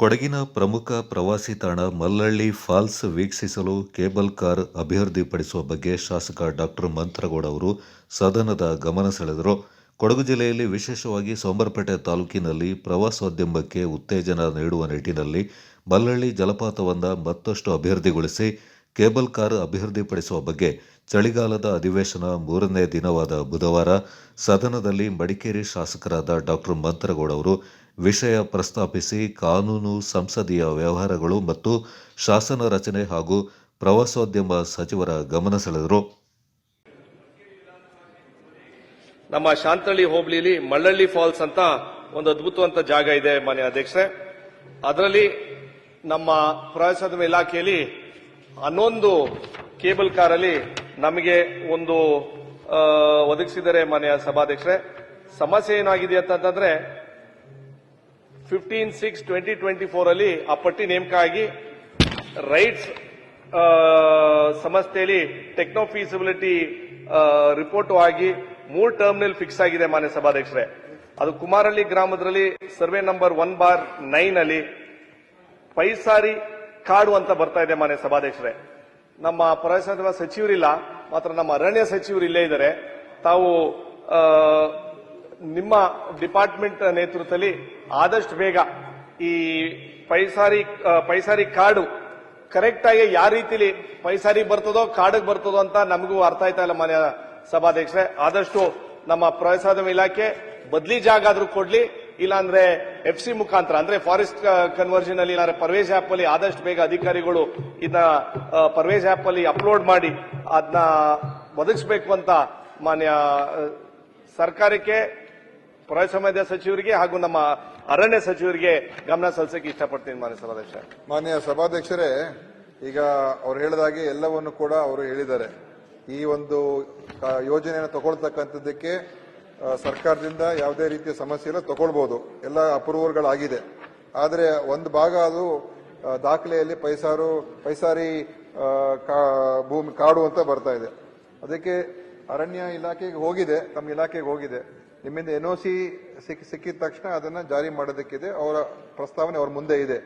ಕೊಡಗಿನ ಪ್ರಮುಖ ಪ್ರವಾಸಿ ತಾಣ ಮಲ್ಲಳ್ಳಿ ಫಾಲ್ಸ್ ವೀಕ್ಷಿಸಲು ಕೇಬಲ್ ಕಾರ್ ಅಭಿವೃದ್ಧಿಪಡಿಸುವ ಬಗ್ಗೆ ಶಾಸಕ ಡಾಕ್ಟರ್ ಮಂತ್ರಗೌಡ ಅವರು ಸದನದ ಗಮನ ಸೆಳೆದರು. ಕೊಡಗು ಜಿಲ್ಲೆಯಲ್ಲಿ ವಿಶೇಷವಾಗಿ ಸೋಮವಾರಪೇಟೆ ತಾಲೂಕಿನಲ್ಲಿ ಪ್ರವಾಸೋದ್ಯಮಕ್ಕೆ ಉತ್ತೇಜನ ನೀಡುವ ನಿಟ್ಟಿನಲ್ಲಿ ಮಲ್ಲಳ್ಳಿ ಜಲಪಾತವನ್ನು ಮತ್ತಷ್ಟು ಅಭಿವೃದ್ಧಿಗೊಳಿಸಿ ಕೇಬಲ್ ಕಾರ್ ಅಭಿವೃದ್ಧಿಪಡಿಸುವ ಬಗ್ಗೆ ಚಳಿಗಾಲದ ಅಧಿವೇಶನ 3ನೇ ದಿನವಾದ ಬುಧವಾರ ಸದನದಲ್ಲಿ ಮಡಿಕೇರಿ ಶಾಸಕರಾದ ಡಾಕ್ಟರ್ ಮಂತ್ರಗೌಡ ಅವರು ವಿಷಯ ಪ್ರಸ್ತಾಪಿಸಿ ಕಾನೂನು, ಸಂಸದೀಯ ವ್ಯವಹಾರಗಳು ಮತ್ತು ಶಾಸನ ರಚನೆ ಹಾಗೂ ಪ್ರವಾಸೋದ್ಯಮ ಸಚಿವರ ಗಮನ ಸೆಳೆದರು. ನಮ್ಮ ಶಾಂತಳ್ಳಿ ಹೋಬಳಿಲಿ ಮಳ್ಳಳ್ಳಿ ಫಾಲ್ಸ್ ಅಂತ ಒಂದು ಅದ್ಭುತವಂತ ಜಾಗ ಇದೆ ಮಾನ್ಯ ಅಧ್ಯಕ್ಷರೇ. ಅದರಲ್ಲಿ ನಮ್ಮ ಪ್ರವಾಸೋದ್ಯಮ ಇಲಾಖೆಯಲ್ಲಿ 11 ಕೇಬಲ್ ಕಾರಲ್ಲಿ ನಮಗೆ ಒಂದು ಒದಗಿಸಿದರೆ ಮಾನ್ಯ ಸಭಾಧ್ಯಕ್ಷರೇ. ಸಮಸ್ಯೆ ಏನಾಗಿದೆ ಅಂತಂದ್ರೆ 15/6/2024 ಅಲ್ಲಿ ಆ ಪಟ್ಟಿ ನೇಮಕ ಆಗಿ ರೈಟ್ಸ್ ಸಂಸ್ಥೆಯಲ್ಲಿ ಟೆಕ್ನೋ ಫೀಸಿಬಿಲಿಟಿ ರಿಪೋರ್ಟ್ ಆಗಿ 3 ಟರ್ಮಿನಲ್ ಫಿಕ್ಸ್ ಆಗಿದೆ ಮಾನ್ಯ ಸಭಾಧ್ಯಕ್ಷರೇ. ಅದು ಕುಮಾರಹಳ್ಳಿ ಗ್ರಾಮದಲ್ಲಿ ಸರ್ವೆ ನಂಬರ್ 1/9 ಅಲ್ಲಿ ಪೈಸಾರಿ ಕಾಡು ಅಂತ ಬರ್ತಾ ಇದೆ ಮಾನ್ಯ ಸಭಾಧ್ಯಕ್ಷರೇ. ನಮ್ಮ ಪ್ರವಾಸೋದ್ಯಮ ಸಚಿವರಿಲ್ಲ, ಮಾತ್ರ ನಮ್ಮ ಅರಣ್ಯ ಸಚಿವರು ಇಲ್ಲೇ ಇದ್ದಾರೆ. ತಾವು ನಿಮ್ಮ ಡಿಪಾರ್ಟ್ಮೆಂಟ್ ನೇತೃತ್ವದಲ್ಲಿ ಆದಷ್ಟು ಬೇಗ ಈ ಪೈಸಾರಿ ಕಾಡು ಕರೆಕ್ಟ್ ಆಗಿ ಯಾವ ರೀತಿಲಿ ಪೈಸಾರಿ ಬರ್ತದೋ ಕಾಡಿಗೆ ಬರ್ತದೋ ಅಂತ ನಮಗೂ ಅರ್ಥ ಆಯ್ತಾ ಇಲ್ಲ ಮಾನ್ಯ ಸಭಾಧ್ಯಕ್ಷರೇ. ಆದಷ್ಟು ನಮ್ಮ ಪ್ರವಾಸೋದ್ಯಮ ಇಲಾಖೆ ಬದಲಿ ಜಾಗ ಆದ್ರೂ ಕೊಡ್ಲಿ, ಇಲ್ಲಾಂದ್ರೆ FC ಮುಖಾಂತರ ಅಂದ್ರೆ ಫಾರೆಸ್ಟ್ ಕನ್ವರ್ಷನ್ ಅಲ್ಲಿ ಇಲ್ಲಾಂದ್ರೆ ಪರ್ವೇಜ್ ಆಪ್ ಅಲ್ಲಿ ಆದಷ್ಟು ಬೇಗ ಅಧಿಕಾರಿಗಳು ಇದನ್ನ ಪರ್ವೇಜ್ ಆಪ್ ಅಲ್ಲಿ ಅಪ್ಲೋಡ್ ಮಾಡಿ ಅದನ್ನ ಒದಗಿಸಬೇಕು ಅಂತ ಮಾನ್ಯ ಸರ್ಕಾರಕ್ಕೆ, ಪ್ರವಾಸೋದ್ಯಮ ಸಚಿವರಿಗೆ ಹಾಗೂ ನಮ್ಮ ಅರಣ್ಯ ಸಚಿವರಿಗೆ ಗಮನ ಸಲ್ಲಿಸಕ್ಕೆ ಇಷ್ಟಪಡ್ತೀನಿ ಮಾನ್ಯ ಸಭಾಧ್ಯಕ್ಷ. ಮಾನ್ಯ ಸಭಾಧ್ಯಕ್ಷರೇ, ಈಗ ಅವರು ಹೇಳಿದಾಗೆ ಎಲ್ಲವನ್ನು ಕೂಡ ಅವರು ಹೇಳಿದ್ದಾರೆ. ಈ ಒಂದು ಯೋಜನೆಯನ್ನು ತಗೊಳ್ತಕ್ಕಂಥದ್ದಕ್ಕೆ ಸರ್ಕಾರದಿಂದ ಯಾವುದೇ ರೀತಿಯ ಸಮಸ್ಯೆ ಇಲ್ಲ, ತಗೊಳ್ಬಹುದು, ಎಲ್ಲ ಅಪ್ರೂವಲ್ಗಳಾಗಿದೆ. ಆದರೆ ಒಂದು ಭಾಗ ಅದು ದಾಖಲೆಯಲ್ಲಿ ಪೈಸಾರಿ ಭೂಮಿ ಕಾಡು ಅಂತ ಬರ್ತಾ ಇದೆ. ಅದಕ್ಕೆ ಅರಣ್ಯ ಇಲಾಖೆಗೆ ಹೋಗಿದೆ, ತಮ್ಮ ಇಲಾಖೆಗೆ ಹೋಗಿದೆ. ನಿಮ್ಮಿಂದ NOC ಸಿಕ್ಕಿದ ತಕ್ಷಣ ಅದನ್ನ ಜಾರಿ ಮಾಡೋದಕ್ಕಿದೆ. ಅವರ ಪ್ರಸ್ತಾವನೆ ಅವ್ರ ಮುಂದೆ ಇದೆ.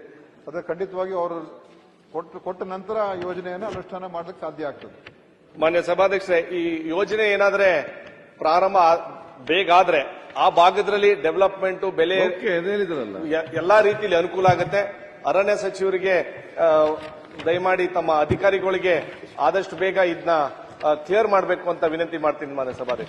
ಅದಕ್ಕೆ ಖಂಡಿತವಾಗಿ ಅವರು ಕೊಟ್ಟ ನಂತರ ಯೋಜನೆಯನ್ನು ಅನುಷ್ಠಾನ ಮಾಡಲಿಕ್ಕೆ ಸಾಧ್ಯ ಆಗ್ತದೆ. ಮಾನ್ಯ ಸಭಾಧ್ಯಕ್ಷರೇ, ಈ ಯೋಜನೆ ಏನಾದ್ರೆ ಪ್ರಾರಂಭ ಬೇಗ ಆದ್ರೆ ಆ ಭಾಗದಲ್ಲಿ ಡೆವಲಪ್ಮೆಂಟ್ ಬೆಲೆ ಎಲ್ಲಾ ರೀತಿಯಲ್ಲಿ ಅನುಕೂಲ ಆಗುತ್ತೆ. ಅರಣ್ಯ ಸಚಿವರಿಗೆ ದಯಮಾಡಿ ತಮ್ಮ ಅಧಿಕಾರಿಗಳಿಗೆ ಆದಷ್ಟು ಬೇಗ ಇದನ್ನ ಕ್ಲಿಯರ್ ಮಾಡಬೇಕು ಅಂತ ವಿನಂತಿ ಮಾಡ್ತೀನಿ ಮಾನ್ಯ ಸಭಾಧ್ಯಕ್ಷ.